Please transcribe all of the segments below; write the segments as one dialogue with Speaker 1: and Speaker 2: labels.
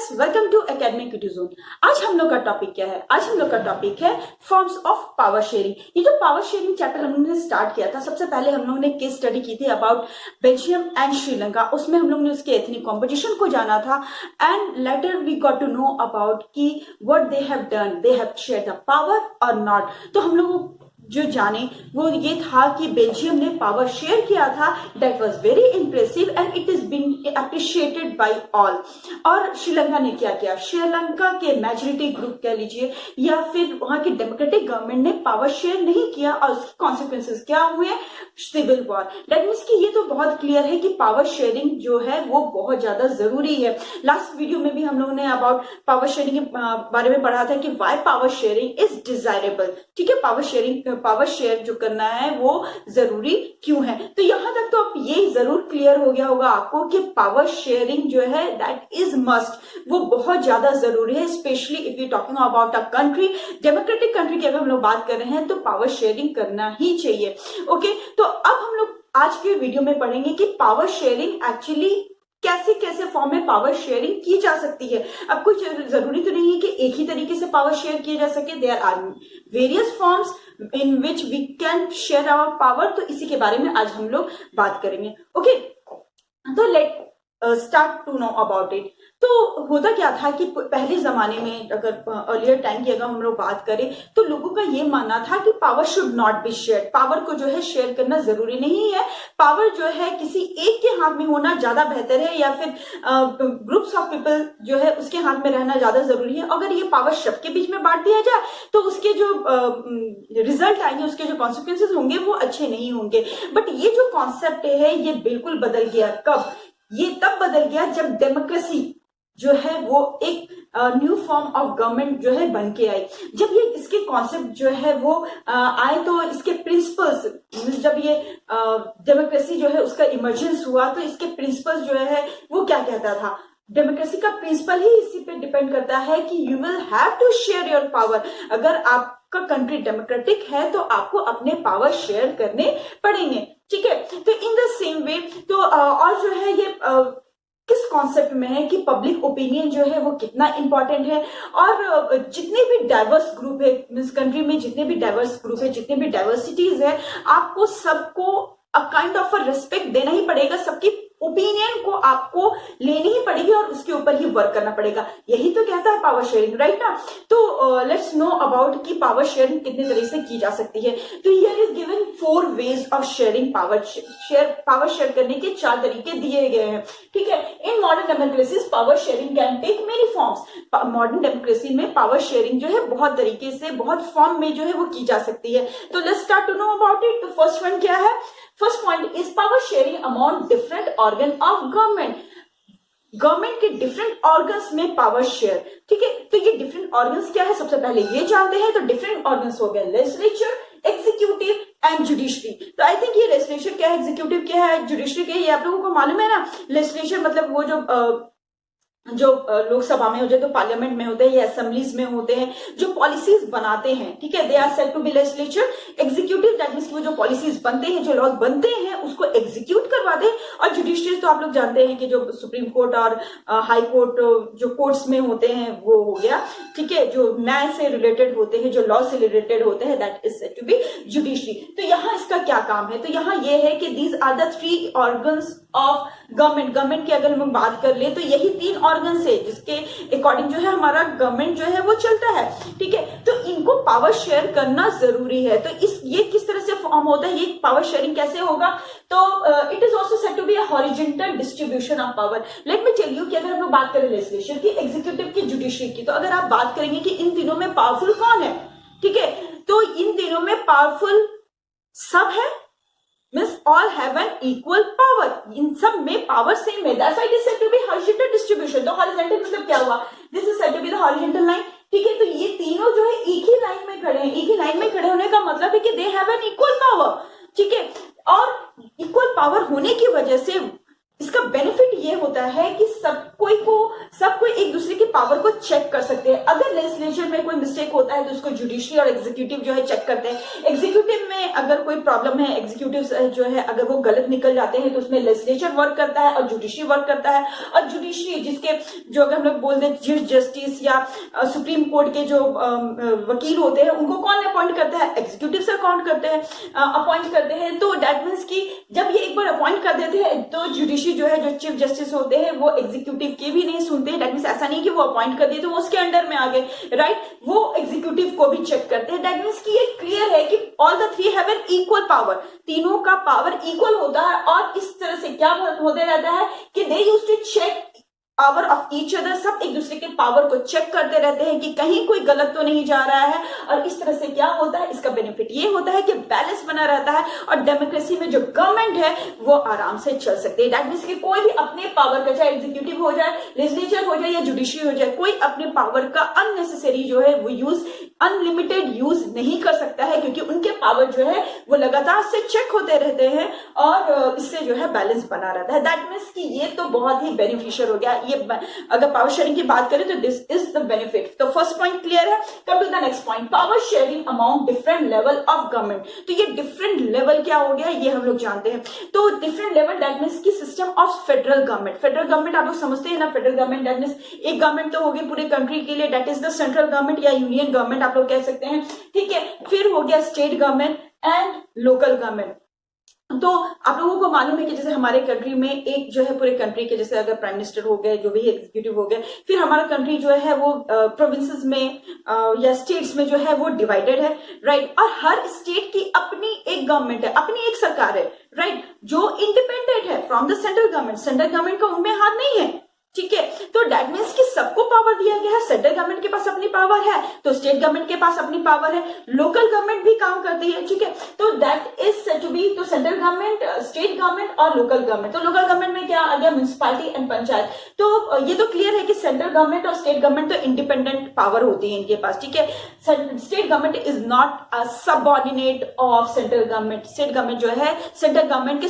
Speaker 1: Friends, welcome to academic zone. आज हम लोग का टॉपिक क्या है? आज हम लोग का टॉपिक है फॉर्म्स ऑफ पावर शेयरिंग। ये जो पावर शेयरिंग चैप्टर हमने स्टार्ट किया था, सबसे पहले हम लोगों ने केस स्टडी की थी अबाउट बेल्जियम एंड श्रीलंका। उसमें हम लोग ने उसके एथनिक कॉम्पोजिशन को जाना था and later we got to know about कि what they have done, they have share the power और नॉट। तो हम लोग जो जाने वो ये था कि बेल्जियम ने पावर शेयर किया था, that was very impressive and it is been appreciated by all. और श्रीलंका ने क्या किया? श्रीलंका के मेजॉरिटी ग्रुप कह लीजिए या फिर वहां की डेमोक्रेटिक गवर्नमेंट ने पावर शेयर नहीं किया और उसके कॉन्सिक्वेंसेस क्या हुए? Civil war. दैट मीन्स कि ये तो बहुत क्लियर है कि पावर शेयरिंग जो है वो बहुत ज्यादा जरूरी है। लास्ट वीडियो में भी हम लोगों ने अबाउट पावर शेयरिंग के बारे में पढ़ा था कि why power sharing is desirable. ठीक है, पावर शेयर जो करना है वो जरूरी क्यों है। तो यहां तक तो अब ये जरूर क्लियर हो गया होगा आपको कि पावर शेयरिंग जो है दैट इज मस्ट, वो बहुत ज्यादा जरूरी है, specially if you talking about a country, democratic country की अगर हम लोग बात कर रहे हैं तो पावर शेयरिंग करना ही चाहिए। ओके, तो अब हम लोग आज के वीडियो में पढ़ेंगे कि पावर शेयरिंग एक्चुअली कैसे कैसे फॉर्म में पावर शेयरिंग की जा सकती है। अब कुछ जरूरी तो नहीं है कि एक ही तरीके से पावर शेयर किया जा सके। There are various forms in which we can share our power. तो इसी के बारे में आज हम लोग बात करेंगे। ओके, तो let start to know about it. तो होता क्या था कि पहले जमाने में, अगर अर्लियर टाइम की अगर हम लोग बात करें, तो लोगों का ये मानना था कि power should not be share. Power को जो है शेयर करना जरूरी नहीं है। पावर जो है किसी एक के हाथ में होना ज्यादा बेहतर है या फिर ग्रुप्स ऑफ पीपल जो है उसके हाथ में रहना ज्यादा जरूरी है। अगर ये पावर सबके बीच में बांट दिया जाए तो उसके जो रिजल्ट आएंगे, उसके जो कॉन्सिक्वेंसेज होंगे वो अच्छे नहीं होंगे। बट ये जो कॉन्सेप्ट है ये बिल्कुल बदल गया। कब? ये तब बदल गया जब डेमोक्रेसी जो है वो एक न्यू फॉर्म ऑफ गवर्नमेंट जो है बन के आई। जब ये इसके कॉन्सेप्ट जो है वो आए तो इसके प्रिंसिपल्स, जब ये डेमोक्रेसी जो है उसका इमर्जेंस हुआ तो इसके प्रिंसिपल्स जो है वो क्या कहता था? डेमोक्रेसी का प्रिंसिपल ही इसी पे डिपेंड करता है कि you will have to share your power. अगर आपका कंट्री डेमोक्रेटिक है तो आपको अपने पावर शेयर करने पड़ेंगे। ठीक है, तो इन द सेम वे तो और जो है ये किस कॉन्सेप्ट में है कि पब्लिक ओपिनियन जो है वो कितना इंपॉर्टेंट है। और जितने भी डाइवर्स ग्रुप है इस कंट्री में, जितने भी डाइवर्स ग्रुप है, जितने भी डाइवर्सिटीज है, आपको सबको a kind of a respect देना ही पड़ेगा। सबकी ओपिनियन को आपको लेनी ही पड़ेगी और उसके ऊपर ही वर्क करना पड़ेगा। यही तो कहता है पावर शेयरिंग, राइट ना? तो लेट्स नो अबाउट कि पावर शेयरिंग कितने तरीके से की जा सकती है। तो here is given 4 ways of sharing power. Power share करने के 4 तरीके दिए गए हैं। ठीक है, in modern democracy power sharing can take many forms. Modern democracy में पावर शेयरिंग जो है बहुत तरीके से, बहुत फॉर्म में जो है वो की जा सकती है। तो let's start to know about it. तो फर्स्ट वन क्या है? First point is power sharing among different organ of government. Government के डिफरेंट ऑर्गन्स में पावर शेयर। ठीक है, तो ये डिफरेंट ऑर्गन्स क्या है सबसे पहले ये जानते हैं। तो डिफरेंट ऑर्गन्स हो गए लेजिस्लेचर, एग्जीक्यूटिव एंड जुडिशरी। तो आई थिंक ये लेजिस्लेचर क्या है, एग्जीक्यूटिव क्या है, जुडिशरी क्या है, ये आप लोगों को मालूम है ना। लेजिस्लेचर मतलब वो जो लोकसभा में होते हैं, तो पार्लियामेंट में होते हैं या असेंबलीज में होते हैं, जो पॉलिसीज बनाते हैं। ठीक है, they are said to be legislature. Executive that means वो जो पॉलिसीज बनते हैं, जो लॉज बनते हैं, उसको एग्जीक्यूट करवाते हैं। और जुडिशरी तो आप लोग जानते हैं कि जो सुप्रीम कोर्ट और हाई कोर्ट जो कोर्ट्स में होते हैं वो हो गया। ठीक है, जो न्याय से रिलेटेड होते हैं, जो लॉ से रिलेटेड होते हैं, that is said to be judiciary. तो यहाँ इसका क्या काम है? तो यहाँ ये है कि these are the 3 organs of government. Government की अगर हम बात कर ले तो यही 3 ऑर्गन है जिसके अकॉर्डिंग जो है हमारा गवर्नमेंट जो है वो चलता है। ठीक है, तो इनको पावर शेयर करना जरूरी है। तो ये किस तरह से फॉर्म होता है, ये पावर शेयरिंग कैसे होगा? तो it is also said to be a horizontal distribution of power. Let me tell you कि अगर हम लोग बात करें लेजिस्लेशन की, एग्जीक्यूटिव की, जुडिशरी की, तो अगर आप बात करेंगे कि इन तीनों में पावरफुल कौन है, ठीक है, तो इन तीनों में पावरफुल सब है, means all have an equal power। इन सब में पावर सेम है। That's why it is said to be horizontal distribution। तो horizontal मतलब क्या हुआ? This is said to be the horizontal line। ठीक है, तो ये तीनों जो है एक ही लाइन में खड़े हैं। एक ही लाइन में खड़े होने का मतलब है कि they have an equal power। ठीक है, और इक्वल पावर होने की वजह से इसका बेनिफिट ये होता है कि सब सब कोई एक दूसरे की पावर को चेक कर सकते हैं। अगर लेजिस्लेचर में कोई मिस्टेक होता है तो उसको जुडिशरी और एग्जीक्यूटिव जो है चेक करते हैं। एग्जीक्यूटिव में अगर कोई प्रॉब्लम है, एग्जीक्यूटिव जो है अगर वो गलत निकल जाते हैं तो उसमें लेजिस्लेचर वर्क करता है और जुडिशरी वर्क करता है। और जुडिशरी जिसके जो अगर हम लोग बोल दें चीफ जस्टिस या सुप्रीम कोर्ट के जो वकील होते हैं उनको कौन अपॉइंट करता है, एग्जीक्यूटिव से अपॉइंट करते हैं। तो दैट मीन्स कि जब ये एक बार अपॉइंट कर देते हैं तो जुडिशरी जो है, जो चीफ जस्टिस होते हैं वो एग्जीक्यूटिव के भी नहीं सुनते हैं। दैट मीन्स ऐसा नहीं कि वो अपॉइंट कर दिए तो वो उसके अंडर में आ गए, राइट, वो एग्जीक्यूटिव को भी चेक करते हैं। दैट मीन्स कि ये क्लियर है कि all the three have an equal power, तीनों का पावर इक्वल होता है। और इस तरह से क्या होते रहता है कि they used to check power of each other, सब एक दूसरे के पावर को चेक करते रहते हैं कि कहीं कोई गलत तो नहीं जा रहा है। और इस तरह से क्या होता है, इसका बेनिफिट ये होता है कि बैलेंस बना रहता है और डेमोक्रेसी में जो गवर्नमेंट है वो आराम से चल सकती है। दैट मीन्स कि कोई भी अपने पावर का, चाहे एग्जीक्यूटिव हो जाए, लेजिस्लेचर हो जाए या जुडिशरी हो जाए, कोई अपने पावर का अननेसेसरी जो है वो यूज, अनलिमिटेड यूज नहीं कर सकता है, क्योंकि उनके पावर जो है वो लगातार से चेक होते रहते हैं और इससे जो है बैलेंस बना रहता है। दैट मीन्स कि ये तो बहुत ही बेनिफिशियल हो गया। ये अगर पावर शेयरिंग की बात करें तो दिस इज द बेनिफिट। तो फर्स्ट पॉइंट क्लियर है। Come to the next point, power sharing among different level of government. तो ये डिफरेंट लेवल क्या हो गया ये हम लोग जानते हैं। तो डिफरेंट लेवल दैट मीन्स की system of federal government. Federal government आप लोग समझते हैं ना, फेडरल गवर्नमेंट दैट मीन्स एक गवर्नमेंट तो होगी पूरे कंट्री के लिए, that is the central government या यूनियन गवर्नमेंट आप लोग कह सकते हैं, ठीक है। फिर हो गया state government and local government. तो आप लोगों को मालूम है कि जैसे हमारे कंट्री में एक जो है पूरे कंट्री के, जैसे अगर प्राइम मिनिस्टर हो गए, जो भी एग्जीक्यूटिव हो गए, फिर हमारा कंट्री जो है वो प्रोविंसेस में या स्टेट्स में जो है वो डिवाइडेड है, राइट। और हर स्टेट की अपनी एक गवर्नमेंट है, अपनी एक सरकार है, राइट, जो इंडिपेंडेंट है from the central government. Central government का उनमें हाथ नहीं है, ठीक है। तो दैट मीन्स कि सबको पावर दिया गया है। सेंट्रल गवर्नमेंट के पास अपनी पावर है तो स्टेट गवर्नमेंट के पास अपनी पावर है, लोकल गवर्नमेंट भी काम करती है, ठीक है। तो that is said to be, तो सेंट्रल गवर्नमेंट, स्टेट गवर्नमेंट और लोकल गवर्नमेंट। तो लोकल गवर्नमेंट में क्या आ गया, म्युनिसिपैलिटी एंड पंचायत। तो ये तो क्लियर है कि सेंट्रल गवर्नमेंट और स्टेट गवर्नमेंट तो इंडिपेंडेंट पावर होती है इनके पास, ठीक है। State government is not a subordinate of central government. State government जो है सेंट्रल गवर्नमेंट के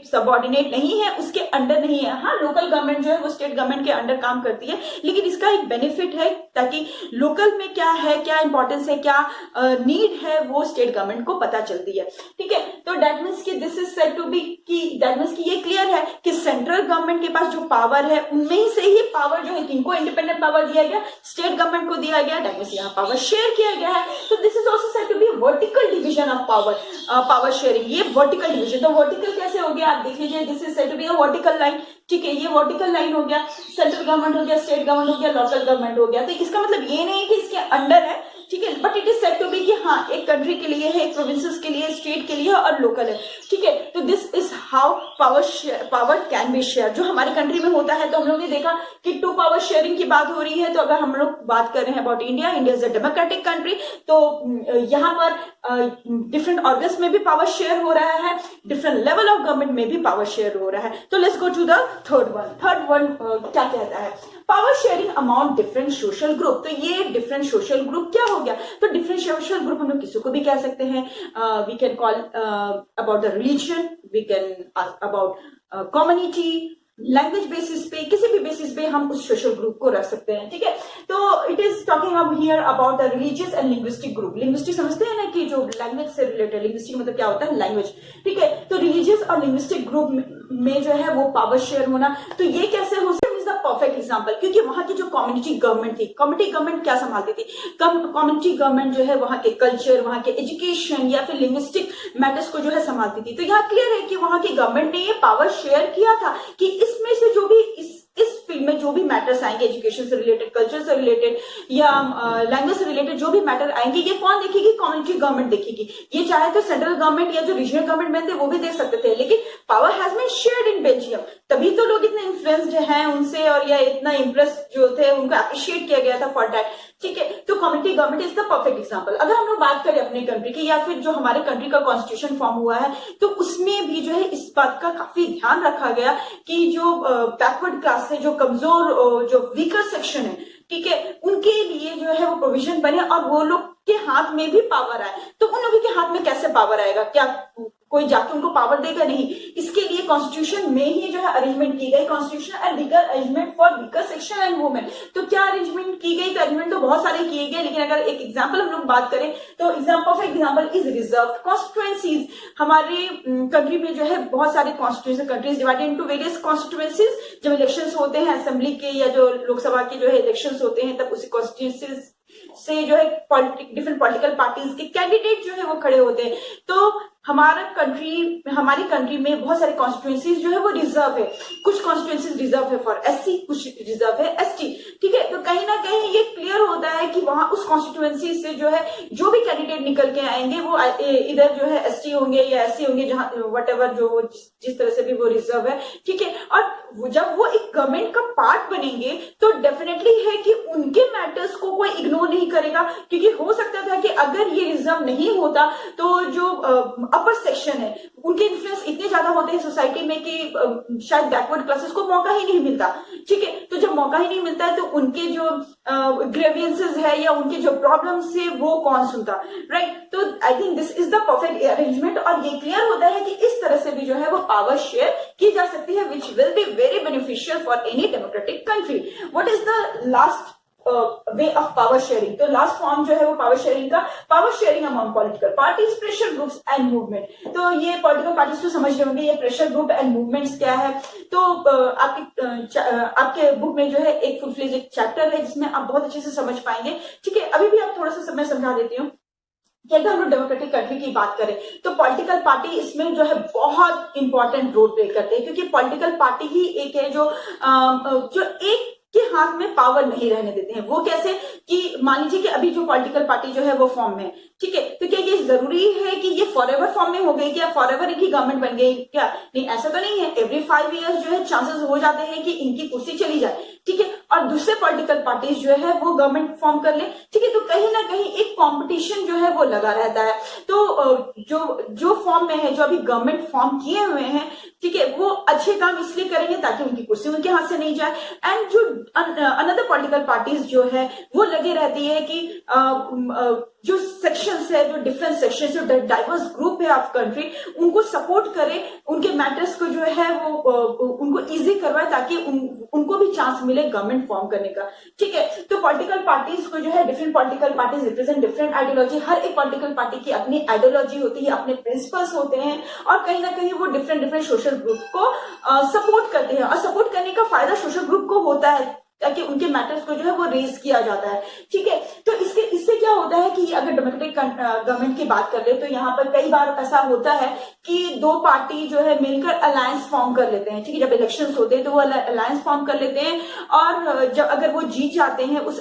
Speaker 1: सबऑर्डिनेट नहीं है, उसके अंडर नहीं है। हाँ, लोकल गवर्नमेंट जो है वो स्टेट गवर्नमेंट के अंडर काम करती है, लेकिन इसका एक बेनिफिट है ताकि लोकल में क्या है, क्या इंपॉर्टेंस है, क्या नीड है, वो स्टेट गवर्नमेंट को पता चलती है, ठीक है। तो दैट मीन्स कि this is said to be कि दैट मीन्स कि ये क्लियर है कि सेंट्रल गवर्नमेंट के पास जो पावर है उनमें ही से ही पावर जो है, किनको इंडिपेंडेंट पावर दिया गया, स्टेट गवर्नमेंट को दिया गया। दैट मीन्स यहाँ पावर शेयर किया गया है। तो this is also said to be vertical division of power, power sharing. ये वर्टिकल डिविजन, तो वर्टिकल कैसे हो गया आप देख लीजिए, this is said to be a vertical line, ठीक है। ये वर्टिकल लाइन हो गया, सेंट्रल गवर्नमेंट हो गया, स्टेट गवर्नमेंट हो गया, लोकल गवर्नमेंट हो गया। तो इसका मतलब ये नहीं है कि इसके अंडर है, ठीक है, but it is said to be कि हाँ एक कंट्री के लिए है, एक प्रोविंसेस के लिए, स्टेट के लिए और लोकल है, ठीक है। तो this is how power can B share. जो हमारे कंट्री में होता है, तो हम लोग ने देखा कि टू पावर शेयरिंग की बात हो रही है। तो अगर हम लोग बात कर रहे हैं about India, India is a democratic country, तो यहाँ पर डिफरेंट ऑर्गन्स में भी पावर शेयर हो रहा है, डिफरेंट लेवल ऑफ गवर्नमेंट में भी पावर शेयर हो रहा है। तो let's go to the third one क्या कहता है, power sharing amount different social group. तो ये डिफरेंट सोशल ग्रुप क्या हो गया, तो डिफरेंट सोशल ग्रुप हम लोग किसी को भी कह सकते हैं। We can call about the religion, we can about community, language basis पे, किसी भी बेसिस पे हम उस सोशल ग्रुप को रख सकते हैं, ठीक है। तो इट इज टॉकिंग अब here about the religious and linguistic group. Linguistic समझते हैं ना कि जो लैंग्वेज से रिलेटेड, लिंग्विस्टिक मतलब क्या होता है, लैंग्वेज, ठीक है। तो रिलीजियस और लिंग्विस्टिक ग्रुप में जो है वो पावर शेयर होना, तो ये कैसे हो सकता है, इज द परफेक्ट एग्जांपल। क्योंकि वहां की जो कम्युनिटी गवर्नमेंट थी, कम्युनिटी गवर्नमेंट क्या संभालती थी, कम्युनिटी गवर्नमेंट जो है वहां के कल्चर, वहां के एजुकेशन या फिर लिंग्विस्टिक मैटर्स को जो है संभालती थी। तो यहाँ क्लियर है कि वहां की गवर्नमेंट ने ये पावर शेयर किया था कि इसमें से जो भी इस फील्ड में जो भी मैटर्स आएंगे, एजुकेशन से रिलेटेड, कल्चर से रिलेटेड या लैंग्वेज से रिलेटेड जो भी मैटर आएंगे, ये कौन देखेगी, कम्युनिटी गवर्नमेंट देखेगी। ये चाहे तो सेंट्रल गवर्नमेंट या जो रीजनल गवर्नमेंट थे वो भी देख सकते थे, लेकिन power has been shared in Belgium. तभी तो लोग इतने इन्फ्लुएंस्ड हैं उनसे, और या इतना इम्प्रेस जो थे उनको अप्रिशिएट किया गया था फॉर दैट, ठीक है। तो community government is the perfect example. अगर हम लोग बात करें अपने कंट्री की, या फिर जो हमारे कंट्री का कॉन्स्टिट्यूशन फॉर्म हुआ है, तो उसमें भी जो है इस बात का काफी ध्यान रखा गया कि जो बैकवर्ड क्लास है, जो कमजोर, जो वीकर सेक्शन है, ठीक है, उनके लिए जो है वो प्रोविजन बने और वो लोग के हाथ में भी पावर आए, तो उन लोगों के हाथ में कैसे पावर आएगा? क्या कोई जाके उनको पावर देगा? नहीं। इसके लिए कॉन्स्टिट्यूशन में ही जो है अरेंजमेंट की गई, constitution and legal arrangement for weaker section and women. तो क्या अरेंजमेंट की गई? तो अरेंजमेंट तो बहुत सारे किए गए, लेकिन अगर एक एग्जाम्पल हम लोग बात करें तो perfect example is reserve constituencies. हमारे कंट्री में जो है बहुत सारे constitution, countries divided into various constituencies. जब इलेक्शंस होते हैं असेंबली के या जो लोकसभा के जो है इलेक्शंस होते हैं, तब उसी कॉन्स्टिट्यूएंसीज से जो है डिफरेंट पॉलिटिकल पार्टीज के कैंडिडेट जो है वो खड़े होते हैं। तो हमारी कंट्री में बहुत सारे कॉन्स्टिट्यूएंसीज जो है वो रिजर्व है। कुछ कॉन्स्टिट्यूएंसीज रिजर्व है फॉर एससी, कुछ रिजर्व है एसटी। ठीक है, तो कहीं ना कहीं ये क्लियर होता है कि वहां उस कॉन्स्टिट्यूएंसी से जो है जो भी कैंडिडेट निकल के आएंगे वो इधर जो है एसटी होंगे या एससी होंगे, जहां वट एवर जो जिस तरह से भी वो रिजर्व है। ठीक है, और जब वो एक गवर्नमेंट का पार्ट बनेंगे तो डेफिनेटली है कि उनके मैटर्स को कोई इग्नोर नहीं करेगा, क्योंकि हो सकता था कि अगर ये रिजर्व नहीं होता तो जो अपर सेक्शन है उनके इन्फ्लुएंस इतने ज्यादा होते हैं सोसाइटी में कि शायद बैकवर्ड क्लासेस को मौका ही नहीं मिलता। ठीक है, तो जब मौका ही नहीं मिलता है तो उनके जो ग्रेवियंसेस है या उनके जो प्रॉब्लम्स है वो कौन सुनता, राइट? तो I think this is the perfect arrangement, और ये क्लियर होता है कि इस तरह से भी जो है वो पावर शेयर की जा सकती है, which will be very beneficial for any democratic country. What is the last way of power sharing? तो लास्ट फॉर्म जो है वो पावर शेयरिंग का, power sharing among political parties, pressure groups and movement. तो ये पॉलिटिकल पार्टीज तो समझ रहे होंगे, ये प्रेशर ग्रुप एंड मूवमेंट्स क्या है। तो आपके बुक में जो है एक फुल फ्लेज एक चैप्टर है जिसमें आप बहुत अच्छे से समझ पाएंगे। ठीक है, अभी भी आप थोड़ा सा मैं समझा देती हूँ कि अगर हम लोग डेमोक्रेटिक कंट्री की बात करें तो पॉलिटिकल पार्टी इसमें जो है बहुत इंपॉर्टेंट रोल प्ले करते हैं, क्योंकि पॉलिटिकल पार्टी ही एक है जो एक के हाथ में पावर नहीं रहने देते हैं। वो कैसे कि मान लीजिए कि अभी जो पॉलिटिकल पार्टी जो है वो फॉर्म में, ठीक है, तो क्या ये जरूरी है कि ये फॉर एवर फॉर्म में हो गई, क्या फॉर एवर इनकी गवर्नमेंट बन गई? क्या नहीं, ऐसा तो नहीं है। एवरी 5 years जो है चांसेस हो जाते हैं कि इनकी कुर्सी चली जाए। ठीक है, और दूसरे पॉलिटिकल पार्टीज जो है वो गवर्नमेंट फॉर्म कर ले। ठीक है, तो कहीं ना कहीं एक कंपटीशन जो है वो लगा रहता है। तो जो फॉर्म में है, जो अभी गवर्नमेंट फॉर्म किए हुए हैं, ठीक है, वो अच्छे काम इसलिए करेंगे ताकि उनकी कुर्सी उनके हाथ से नहीं जाए। एंड जो अनदर पॉलिटिकल पार्टीज जो है वो लगे रहती है कि जो सेक्शंस है, जो डिफरेंट सेक्शंस, जो डाइवर्स ग्रुप है ऑफ कंट्री, उनको सपोर्ट करे, उनके मैटर्स को जो है वो उनको इजी करवाए ताकि उनको भी चांस मिले गवर्नमेंट फॉर्म करने का। ठीक है, तो पॉलिटिकल पार्टीज को जो है, different political parties represent different ideology. हर एक पॉलिटिकल पार्टी की अपनी आइडियोलॉजी होती है, अपने प्रिंसिपल्स होते हैं, और कहीं ना कहीं वो डिफरेंट सोशल ग्रुप को सपोर्ट करते हैं, और सपोर्ट करने का फायदा सोशल ग्रुप को होता है ताकि उनके मैटर्स को जो है वो रेज किया जाता है। ठीक है, तो इससे क्या होता है कि अगर डेमोक्रेटिक गवर्नमेंट की बात कर ले तो यहाँ पर कई बार ऐसा होता है कि दो पार्टी जो है मिलकर अलायंस फॉर्म कर लेते हैं। ठीक है, जब इलेक्शंस होते हैं तो वो अलायंस फॉर्म कर लेते हैं, और जब अगर वो जीत जाते हैं वो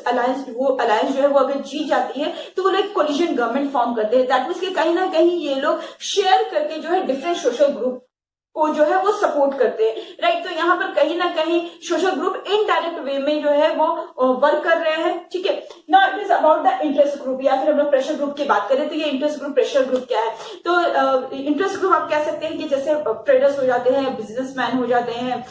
Speaker 1: अलायंस जो है वो अगर जीत जाती है तो वो लोग कोलिजन गवर्नमेंट फॉर्म करते हैं। दैट मीन्स कि कहीं ना कहीं ये लोग शेयर करके जो है डिफरेंट सोशल ग्रुप को जो है वो सपोर्ट करते हैं, राइट? तो यहाँ पर कहीं ना कहीं सोशल ग्रुप इनडायरेक्ट वे में जो है वो वर्क कर रहे हैं। ठीक है, now it is about the interest group, या फिर हम लोग प्रेशर ग्रुप की बात करें तो ये इंटरेस्ट ग्रुप, प्रेशर ग्रुप क्या है? तो इंटरेस्ट ग्रुप आप कह सकते हैं कि जैसे ट्रेडर्स हो जाते हैं, बिजनेसमैन हो जाते हैं,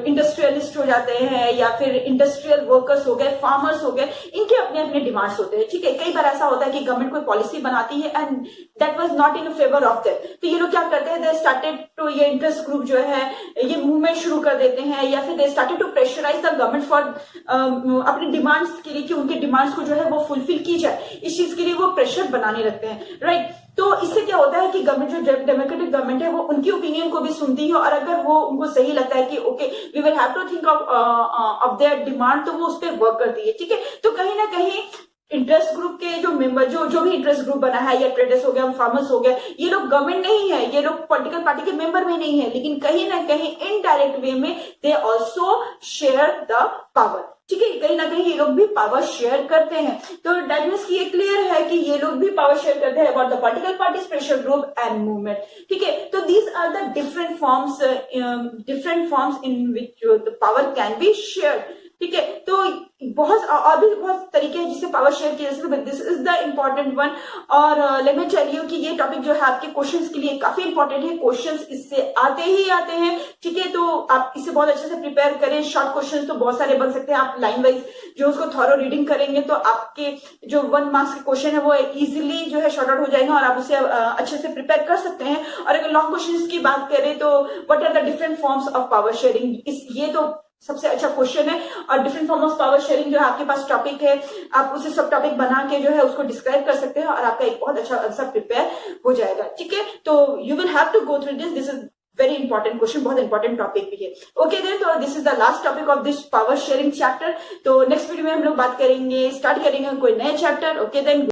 Speaker 1: इंडस्ट्रियलिस्ट हो जाते हैं, या फिर इंडस्ट्रियल वर्कर्स हो गए, फार्मर्स हो गए, इनके अपने अपने डिमांड्स होते हैं। ठीक है, कई बार ऐसा होता है कि गवर्नमेंट कोई पॉलिसी बनाती है and that was not in favour of them, तो ये लोग क्या करते हैं, दे स्टार्टेड तो ये इंटरेस्ट ग्रुप जो है ये मूवमेंट शुरू कर देते हैं, या फिर they started to pressurise the government for अपनी डिमांड्स के लिए कि उनके डिमांड्स को जो है वो फुलफिल की जाए। इस चीज के लिए वो प्रेशर बनाने लगते हैं, राइट? तो इससे क्या होता है कि गवर्नमेंट, जो डेमोक्रेटिक गवर्नमेंट है, वो उनकी ओपिनियन को भी सुनती है, और अगर वो उनको सही लगता है कि okay we will have to think of their demand, तो वो उस पर वर्क करती है। ठीक है, तो कहीं ना कहीं इंटरेस्ट ग्रुप के जो मेंबर, जो भी इंटरेस्ट ग्रुप बना है, या ट्रेडर्स हो गया, फार्मर्स हो गए, ये लोग गवर्नमेंट नहीं है, ये लोग पॉलिटिकल पार्टी के मेंबर में नहीं है, लेकिन कहीं ना कहीं इनडायरेक्ट वे में they also share the power. ठीक है, कहीं ना कहीं ये लोग भी पावर शेयर करते हैं। तो दैट मीन्स कि ये क्लियर है कि ये लोग भी पावर शेयर करते हैं about the political parties, pressure group and movement. ठीक है, तो these are the different forms in which the power can be shared, ठीक है, तो बहुत और भी बहुत तरीके हैं जिससे पावर शेयर किया जा सकता है, this is the important one. और लेट मी टेल यू कि ये टॉपिक जो है आपके क्वेश्चंस के लिए काफी इंपॉर्टेंट है, क्वेश्चंस इससे आते ही आते हैं, ठीक है, तो आप इससे बहुत अच्छे से प्रिपेयर करें। शॉर्ट क्वेश्चंस तो बहुत सारे बन सकते हैं, आप लाइन वाइज जो उसको थॉरो रीडिंग करेंगे तो आपके जो 1 मार्क्स के क्वेश्चन है वो इजिली जो है शॉर्ट आउट हो जाएगा और आप उसे अच्छे से प्रिपेयर कर सकते हैं। और अगर लॉन्ग क्वेश्चन की बात करें तो what are the different forms of power sharing, ये तो सबसे अच्छा क्वेश्चन है। और different form of power sharing जो है आपके पास टॉपिक है, आप उसे सब टॉपिक बना के जो है उसको डिस्क्राइब कर सकते हैं और आपका एक बहुत अच्छा आंसर प्रिपेयर हो जाएगा, ठीक है। तो you will have to go through this is very important question, बहुत इंपॉर्टेंट टॉपिक भी है। ओके देन, तो this is the last topic of this power sharing chapter. तो नेक्स्ट वीडियो में हम लोग बात करेंगे, स्टार्ट करेंगे कोई नया चैप्टर। Okay then.